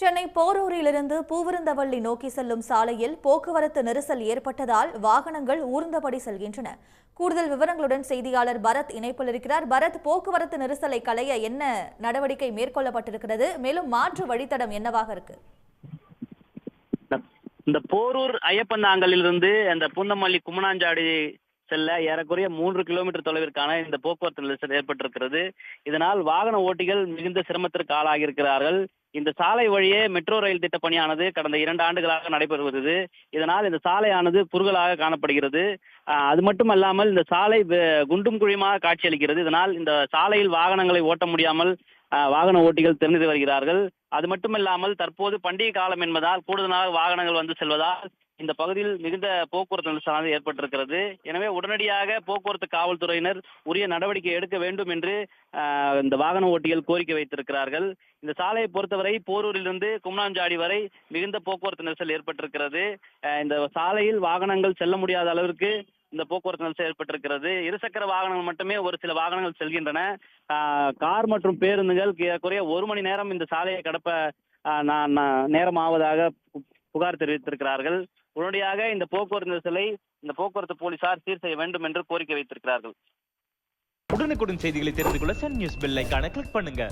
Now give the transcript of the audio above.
சென்னை போரூரிலிருந்து பூவிருந்தவள்ளி நோக்கி செல்லும் சாலையில் போக்குவரத்து நெரிசல் ஏற்பட்டதால் வாகனங்கள் ஊர்ந்தபடி செல்கின்றன. கூடுதல் விவரங்களுடன் செய்தியாளர் பரத் இணைப்பில் இருக்கிறார். பரத், போக்குவரத்து நெரிசலை களைய என்ன நடவடிக்கை மேற்கொள்ளப்பட்டிருக்கிறது? மேலும் மாற்று வழித்தடம் என்னவாக இருக்கு? இந்த போரூர் ஐயப்பந்தாங்கலிலிருந்து அந்த பூந்தமல்லி கும்மனாஞ்சாடி செல்ல ஏறக்குறைய 3 கிலோமீட்டர் தொலைவிற்கான இந்த போக்குவரத்து நெரிசல் ஏற்பட்டிருக்கிறது. இதனால் வாகன ஓட்டிகள் மிகுந்த சிரமத்திற்கு ஆளாகியிருக்கிறார்கள். இந்த சாலை வழியே மெட்ரோ ரயில் திட்ட பணியானது கடந்த 2 ஆண்டுகளாக நடைபெறுகிறது. இதனால் இந்த சாலையானது குறுகலாக காணப்படுகிறது. அது மட்டுமல்லாமல் இந்த சாலை குண்டும் குழியுமாக காட்சியளிக்கிறது. இதனால் இந்த சாலையில் வாகனங்களை ஓட்ட முடியாமல் வாகன ஓட்டிகள் திணறி வருகிறார்கள். அது மட்டுமில்லாமல் தற்போது பண்டிகை காலம் என்பதால் கூடுதலாக வாகனங்கள் வந்து செல்வதால் இந்த பகுதியில் மிகுந்த போக்குவரத்து நெரிசலானது ஏற்பட்டிருக்கிறது. எனவே உடனடியாக போக்குவரத்து காவல்துறையினர் உரிய நடவடிக்கை எடுக்க வேண்டும் என்று இந்த வாகன ஓட்டிகள் கோரிக்கை வைத்திருக்கிறார்கள். இந்த சாலையை பொறுத்தவரை போரூரிலிருந்து கும்மனாஞ்சாடி வரை மிகுந்த போக்குவரத்து நெரிசல் ஏற்பட்டிருக்கிறது. இந்த சாலையில் வாகனங்கள் செல்ல முடியாத அளவிற்கு இந்த போக்குவரத்து நெரிசல் ஏற்பட்டிருக்கிறது. இருசக்கர வாகனங்கள் மட்டுமே ஒரு சில வாகனங்கள் செல்கின்றன. கார் மற்றும் பேருந்துகள் குறைய 1 மணி நேரம் இந்த சாலையை கடப்ப நேரம் ஆவதாக புகார் தெரிவித்திருக்கிறார்கள். உடனடியாக இந்த போக்குவரத்து நெரிசலை இந்த போக்குவரத்து போலீசார் சீர் செய்ய வேண்டும் என்று கோரிக்கை வைத்திருக்கிறார்கள். உடனுக்குடன் செய்திகளை தெரிந்து கொள்ள சன் நியூஸ் பெல் ஐகானை கிளிக் பண்ணுங்க.